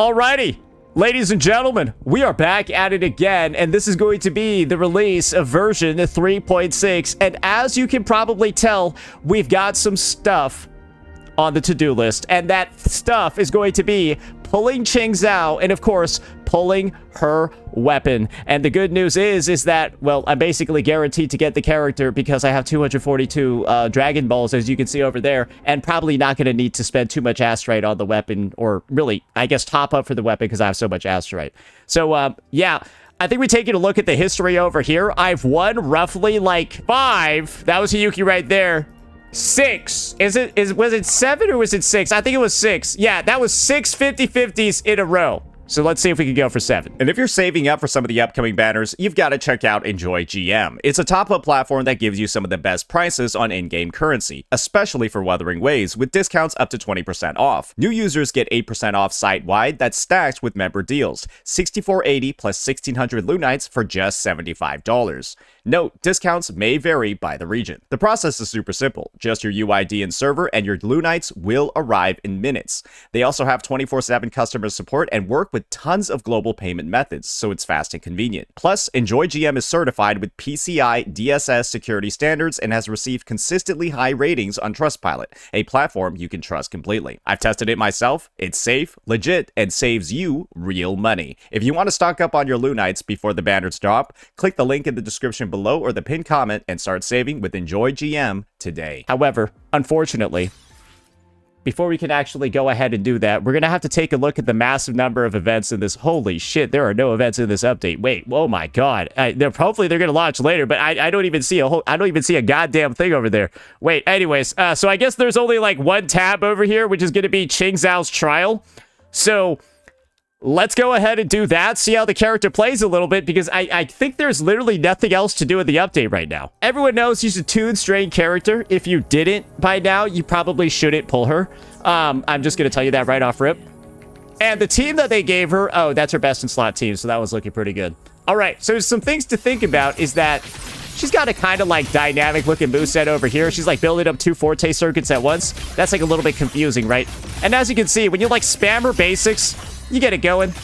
Alrighty, ladies and gentlemen, we are back at it again, and this is going to be the release of version 3.6, and as you can probably tell, we've got some stuff on the to-do list, and that stuff is going to be pulling Qingxiao, and of course, pulling her weapon. And the good news is that, well, I'm basically guaranteed to get the character because I have 242 Dragon Balls, as you can see over there, and probably not going to need to spend too much astrite on the weapon, or really, I guess, top up for the weapon because I have so much astrite. So, yeah. I think we're taking a look at the history over here. I've won roughly like 5. That was Hiyuki right there. 6. Was it 7 or was it 6? I think it was 6. Yeah, that was 6 50-50s in a row. So let's see if we can go for 7. And if you're saving up for some of the upcoming banners, you've got to check out Enjoy GM. It's a top-up platform that gives you some of the best prices on in-game currency, especially for Wuthering Waves, with discounts up to 20% off. New users get 8% off site-wide that's stacked with member deals, 6480 plus 1600 Lunites for just $75. Note, discounts may vary by the region. The process is super simple. Just your UID and server, and your Lunites will arrive in minutes. They also have 24/7 customer support and work with tons of global payment methods, so it's fast and convenient. Plus, Enjoy GM is certified with PCI DSS security standards and has received consistently high ratings on Trustpilot, a platform you can trust completely. I've tested it myself. It's safe, legit, and saves you real money. If you want to stock up on your Lunites before the banners drop, click the link in the description below or the pinned comment and start saving with Enjoy GM today. However, unfortunately, before we can actually go ahead and do that, we're going to have to take a look at the massive number of events in this. Holy shit, there are no events in this update. Wait, oh my god. Hopefully they're going to launch later, but I don't even see a goddamn thing over there. Wait, anyways, so I guess there's only like one tab over here, which is going to be Qingxiao's trial. So let's go ahead and do that, see how the character plays a little bit, because I think there's literally nothing else to do in the update right now. Everyone knows she's a Toon Strain character. If you didn't by now, you probably shouldn't pull her. I'm just going to tell you that right off rip. And the team that they gave her, oh, that's her best in slot team, so that was looking pretty good. All right, so some things to think about is that she's got a kind of like dynamic looking moveset over here. She's like building up 2 Forte circuits at once. That's like a little bit confusing, right? And as you can see, when you like spam her basics, you get it going.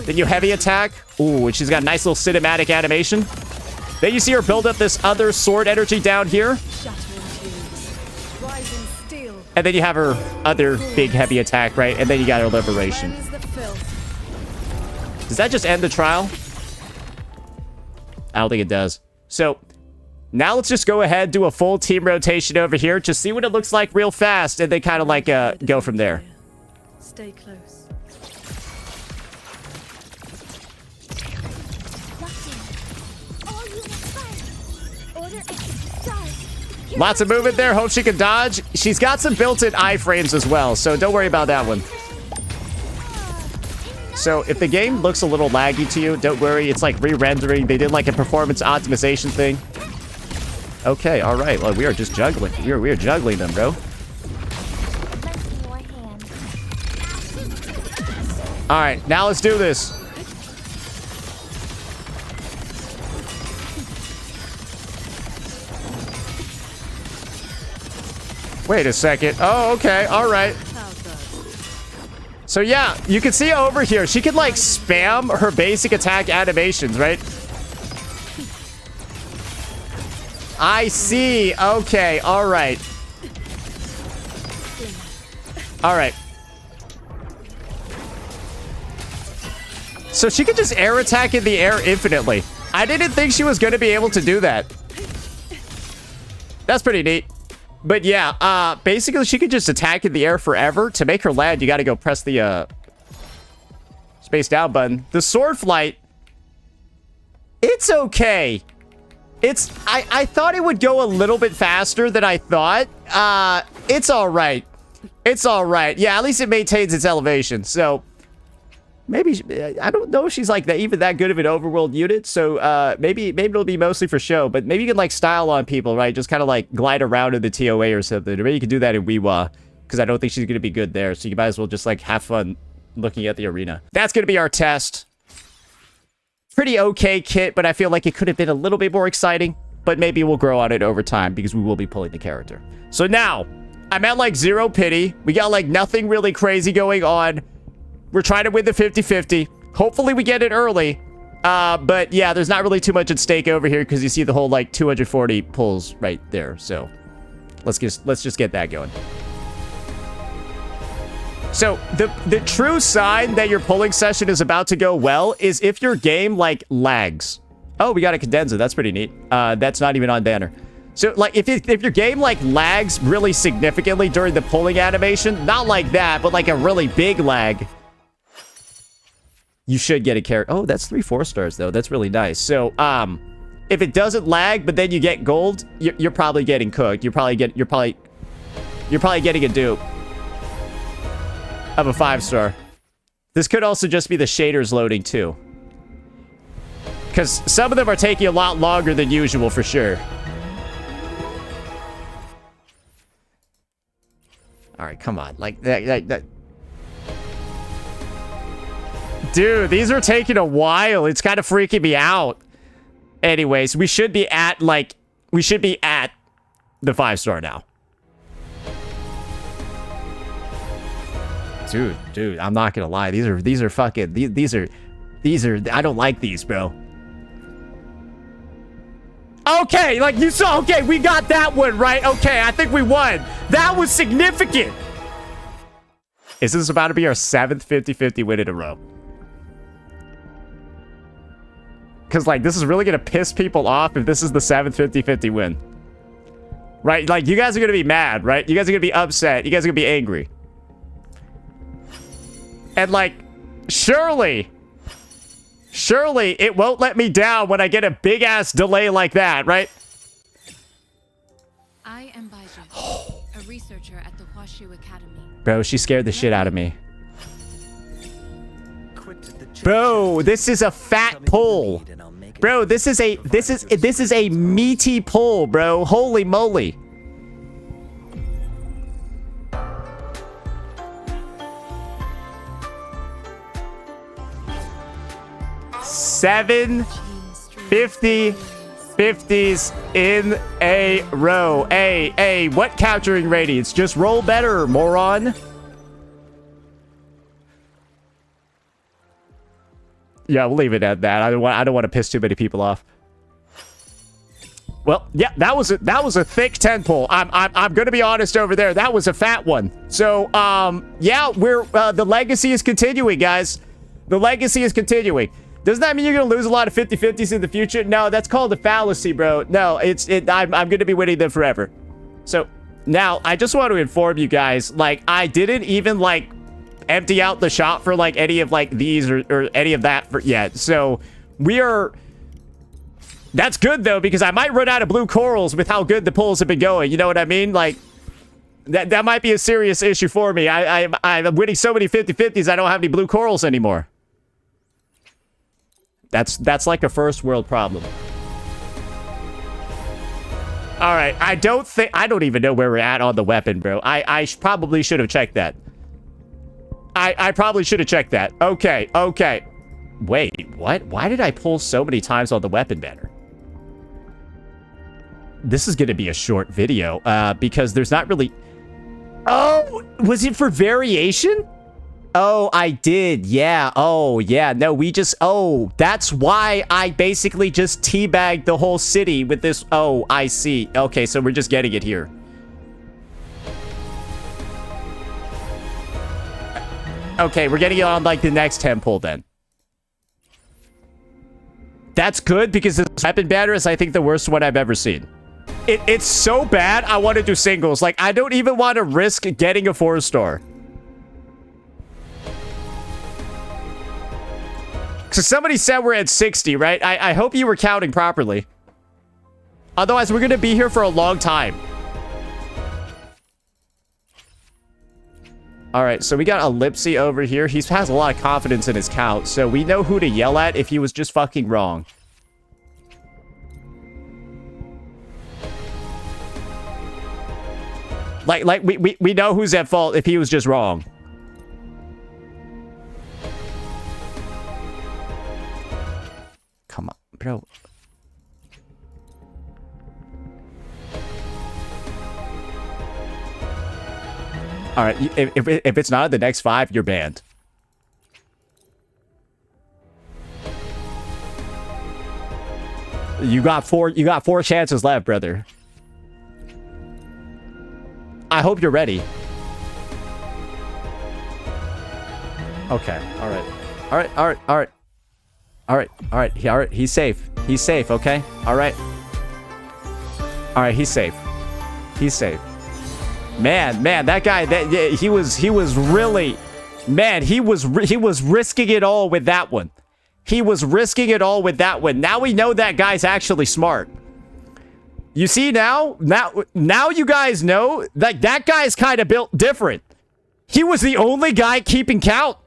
Then you heavy attack. Ooh, and she's got a nice little cinematic animation. Then you see her build up this other sword energy down here. And then you have her other big heavy attack, right? And then you got her liberation. Does that just end the trial? I don't think it does. So now let's just go ahead, do a full team rotation over here. Just see what it looks like real fast. And then kind of like go from there. Stay close. Lots of movement there. Hope she can dodge. She's got some built-in iframes as well, so don't worry about that one. So if the game looks a little laggy to you, don't worry. It's like re-rendering. They did like a performance optimization thing. Okay, all right. Well, we are just juggling. We are juggling them, bro. All right, now let's do this. Wait a second. Oh, okay. All right. So yeah, you can see over here, she can like spam her basic attack animations, right? I see. Okay. All right. All right. So she could just air attack in the air infinitely. I didn't think she was going to be able to do that. That's pretty neat. But yeah, basically she could just attack in the air forever. To make her land, you got to go press the space down button. The sword flight, it's okay. I thought it would go a little bit faster than I thought. It's all right. It's all right. Yeah, at least it maintains its elevation. So maybe, I don't know if she's like that, even that good of an overworld unit. So maybe it'll be mostly for show, but maybe you can like style on people, right? Just kind of like glide around in the TOA or something. Or maybe you can do that in Weewa, because I don't think she's going to be good there. So you might as well just like have fun looking at the arena. That's going to be our test. Pretty okay kit, but I feel like it could have been a little bit more exciting, but maybe we'll grow on it over time because we will be pulling the character. So now I'm at like 0 pity. We got like nothing really crazy going on. We're trying to win the 50-50. Hopefully we get it early. But yeah, there's not really too much at stake over here because you see the whole like 240 pulls right there. So let's just get that going. So the true sign that your pulling session is about to go well is if your game like lags. Oh, we got a cadenza. That's pretty neat. That's not even on banner. So like if your game like lags really significantly during the pulling animation, not like that, but like a really big lag, you should get a character. Oh, that's 3 4-stars though. That's really nice. So if it doesn't lag, but then you get gold, you're probably getting cooked. You're probably getting a dupe of a 5-star. This could also just be the shaders loading too, because some of them are taking a lot longer than usual for sure. All right, come on, like that. Dude, these are taking a while. It's kind of freaking me out. Anyways, we should be at the 5-star now. Dude, I'm not gonna lie. These are fucking, these are, I don't like these, bro. Okay, like you saw, okay, we got that one right. Okay, I think we won. That was significant. Is this about to be our 7th 50-50 win in a row? Because, like, this is really going to piss people off if this is the 7th 50-50 win. Right? Like, you guys are going to be mad, right? You guys are going to be upset. You guys are going to be angry. And, like, surely it won't let me down when I get a big-ass delay like that, right? I am Baiju, a researcher at the Huashu Academy. Bro, she scared the shit out of me. Bro, this is a fat pull. Bro, this is a meaty pull, bro. Holy moly. Seven 50-50s in a row. Hey, what capturing radius? Just roll better, moron. Yeah, we'll leave it at that. I don't want to piss too many people off. Well, yeah, that was a thick 10 pull. I'm gonna be honest over there. That was a fat one. So yeah, the legacy is continuing, guys. The legacy is continuing. Doesn't that mean you're gonna lose a lot of 50-50s in the future? No, that's called a fallacy, bro. No, I'm gonna be winning them forever. So now I just want to inform you guys, like, I didn't even like empty out the shop for like any of like these or any of that for yet. So that's good though, because I might run out of blue corals with how good the pulls have been going. You know what I mean? Like that might be a serious issue for me. I'm winning so many 50-50s I don't have any blue corals anymore. That's like a first world problem. All right, I don't even know where we're at on the weapon, bro. I probably should have checked that. I probably should have checked that. Okay. Wait, what? Why did I pull so many times on the weapon banner? This is going to be a short video, because there's not really... Oh, was it for variation? Oh, I did. Yeah. Oh, yeah. No, we just... Oh, that's why I basically just teabagged the whole city with this... Oh, I see. Okay, so we're just getting it here. Okay, we're getting it on, like, the next 10 pull, then. That's good, because this weapon banner is, I think, the worst one I've ever seen. It's so bad, I want to do singles. Like, I don't even want to risk getting a 4-star. So somebody said we're at 60, right? I hope you were counting properly. Otherwise, we're going to be here for a long time. All right, so we got Ellipsy over here. He has a lot of confidence in his count, so we know who to yell at if he was just fucking wrong. Like we know who's at fault if he was just wrong. Come on, bro. All right, if it's not in the next 5, you're banned. You got four chances left, brother. I hope you're ready. Okay. All right. All right. All right. All right. All right. All right. All right. He's safe. He's safe. Okay. All right. All right. He's safe. He's safe. Man, that guy. He was really. Man, he was risking it all with that one. He was risking it all with that one. Now we know that guy's actually smart. You see now you guys know like that guy's kind of built different. He was the only guy keeping count.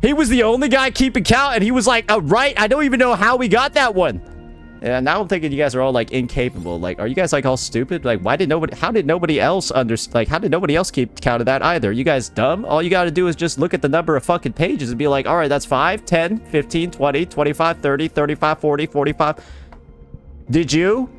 He was the only guy keeping count, and he was like, oh, right, I don't even know how we got that one. And now I'm thinking you guys are all like incapable. Like, are you guys like all stupid? Like, how did nobody else keep count of that either? You guys dumb? All you got to do is just look at the number of fucking pages and be like, all right, that's 5, 10, 15, 20, 25, 30, 35, 40, 45. Did you?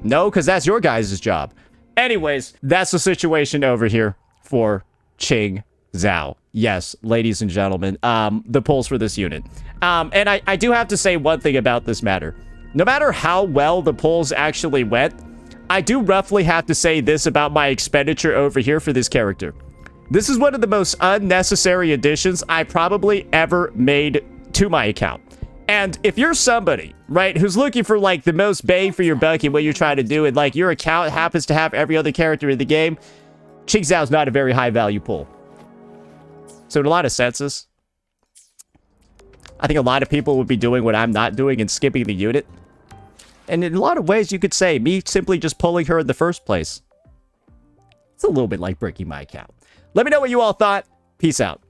No, because that's your guys' job. Anyways, that's the situation over here for Qingxiao. Yes, ladies and gentlemen, the polls for this unit. And I do have to say one thing about this matter. No matter how well the polls actually went, I do roughly have to say this about my expenditure over here for this character. This is one of the most unnecessary additions I probably ever made to my account. And if you're somebody, right, who's looking for, like, the most bang for your buck in what you're trying to do, and, like, your account happens to have every other character in the game, Qingxiao's not a very high-value pool. So in a lot of senses, I think a lot of people would be doing what I'm not doing and skipping the unit. And in a lot of ways, you could say me simply just pulling her in the first place. It's a little bit like breaking my account. Let me know what you all thought. Peace out.